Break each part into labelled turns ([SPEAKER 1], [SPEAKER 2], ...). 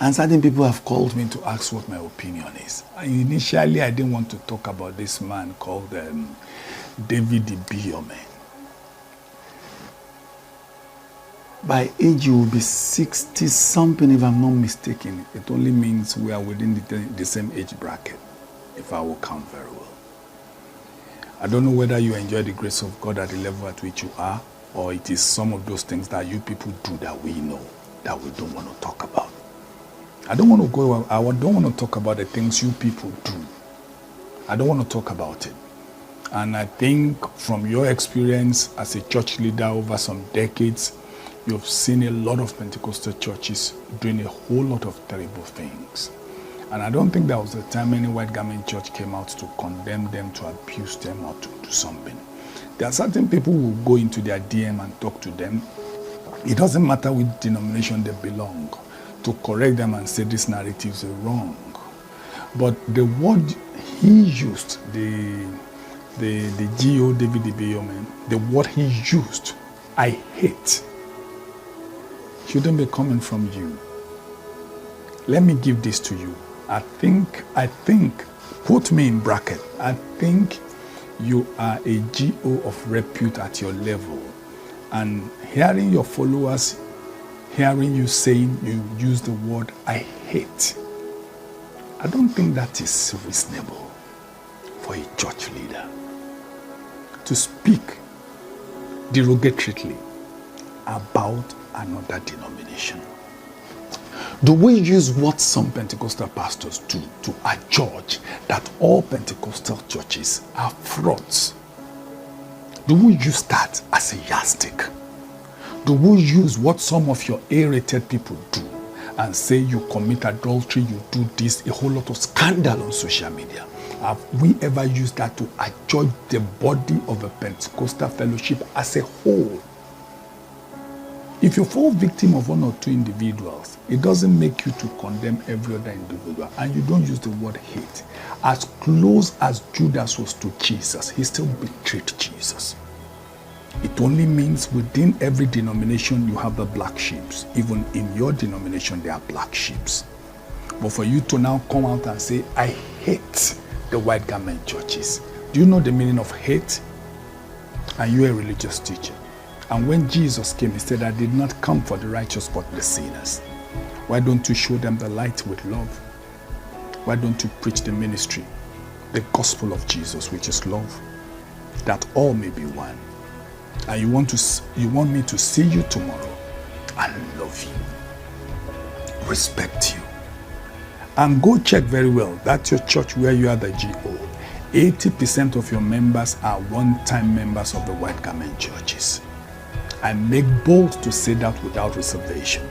[SPEAKER 1] And certain people have called me to ask what my opinion is. Initially, I didn't want to talk about this man called David Ibiyeomie. By age, you will be 60-something, if I'm not mistaken. It only means we are within the same age bracket, if I will count very well. I don't know whether you enjoy the grace of God at the level at which you are, or it is some of those things that you people do that we know, that we don't want to talk about. I don't want to talk about the things you people do. I don't want to talk about it. And I think from your experience as a church leader over some decades, you've seen a lot of Pentecostal churches doing a whole lot of terrible things. And I don't think there was a time any white garment church came out to condemn them, to abuse them, or to do something. There are certain people who will go into their DM and talk to them. It doesn't matter which denomination they belong, to correct them and say these narratives are wrong. But the word he used, the GO David Ibiyeomie, the word he used, I hate, shouldn't be coming from you. Let me give this to you. I think, put me in bracket, I think you are a GO of repute at your level. And hearing your followers, hearing you saying you use the word I hate, I don't think that is reasonable for a church leader to speak derogatorily about another denomination. Do we use what some Pentecostal pastors do to adjudge that all Pentecostal churches are frauds? Do we use that as a yardstick? Do we use what some of your A-rated people do and say you commit adultery, you do this, a whole lot of scandal on social media? Have we ever used that to adjudge the body of a Pentecostal fellowship as a whole? If you fall victim of one or two individuals, it doesn't make you to condemn every other individual, and you don't use the word hate. As close as Judas was to Jesus, he still betrayed Jesus. It only means within every denomination you have the black sheep. Even in your denomination there are black sheep. But for you to now come out and say, I hate the white garment churches. Do you know the meaning of hate? Are you a religious teacher? And when Jesus came, he said, I did not come for the righteous but the sinners. Why don't you show them the light with love? Why don't you preach the ministry, the gospel of Jesus, which is love, that all may be one? And you want me to see you tomorrow and love you, respect you. And go check very well, that's your church where you are the GO. 80% of your members are one-time members of the white garment churches. I make bold to say that without reservation.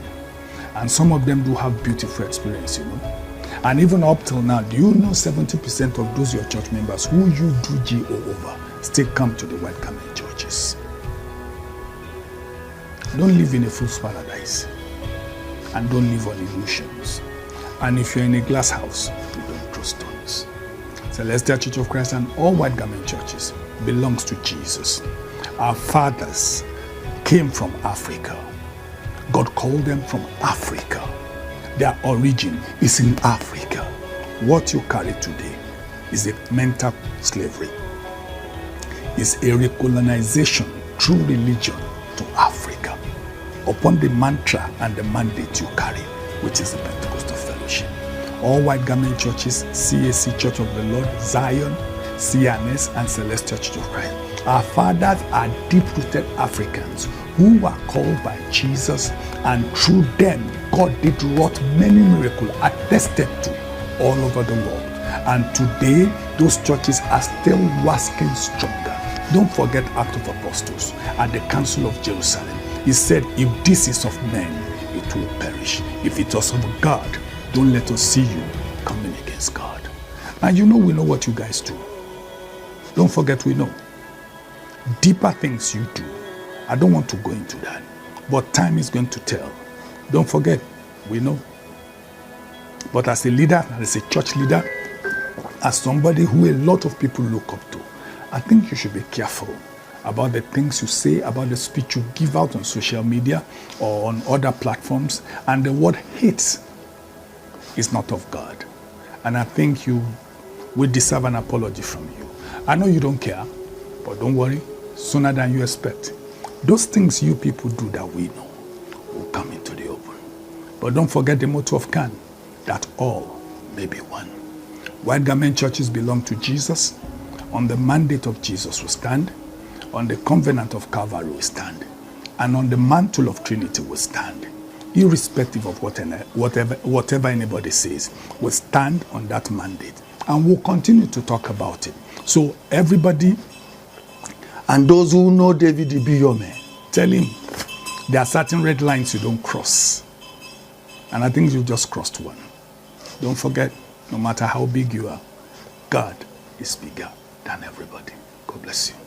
[SPEAKER 1] And some of them do have beautiful experience, you know. And even up till now, do you know 70% of those your church members who you do GO over still come to the white garment churches? Don't live in a fool's paradise. And don't live on illusions. And if you're in a glass house, you don't throw stones. Celestial Church of Christ and all white garment churches belongs to Jesus. Our fathers came from Africa. God called them from Africa. Their origin is in Africa. What you carry today is a mental slavery. It's a recolonization through religion to Africa upon the mantra and the mandate you carry, which is the Pentecostal fellowship. All white garment churches, CAC Church of the Lord, Zion, CNS, and Celestial Church of Christ. Our fathers are deep-rooted Africans who were called by Jesus, and through them, God did wrought many miracles attested to all over the world. And today, those churches are still waxing stronger. Don't forget Acts of Apostles at the Council of Jerusalem. He said, if this is of men, it will perish. If it was of God, don't let us see you coming against God. And you know we know what you guys do. Don't forget we know. Deeper things you do. I don't want to go into that. But time is going to tell. Don't forget, we know. But as a leader, as a church leader, as somebody who a lot of people look up to, I think you should be careful about the things you say, about the speech you give out on social media or on other platforms. And the word hate is not of God. And I think you will deserve an apology from you. I know you don't care, but don't worry, sooner than you expect. Those things you people do that we know will come into the open. But don't forget the motto of CAN, that all may be one. White Garment churches belong to Jesus. On the mandate of Jesus we stand. On the covenant of Calvary we stand. And on the mantle of Trinity we stand. Irrespective of whatever anybody says, we stand on that mandate. And we'll continue to talk about it. So everybody, and those who know David Ibiyome, tell him there are certain red lines you don't cross. And I think you just crossed one. Don't forget, no matter how big you are, God is bigger than everybody. God bless you.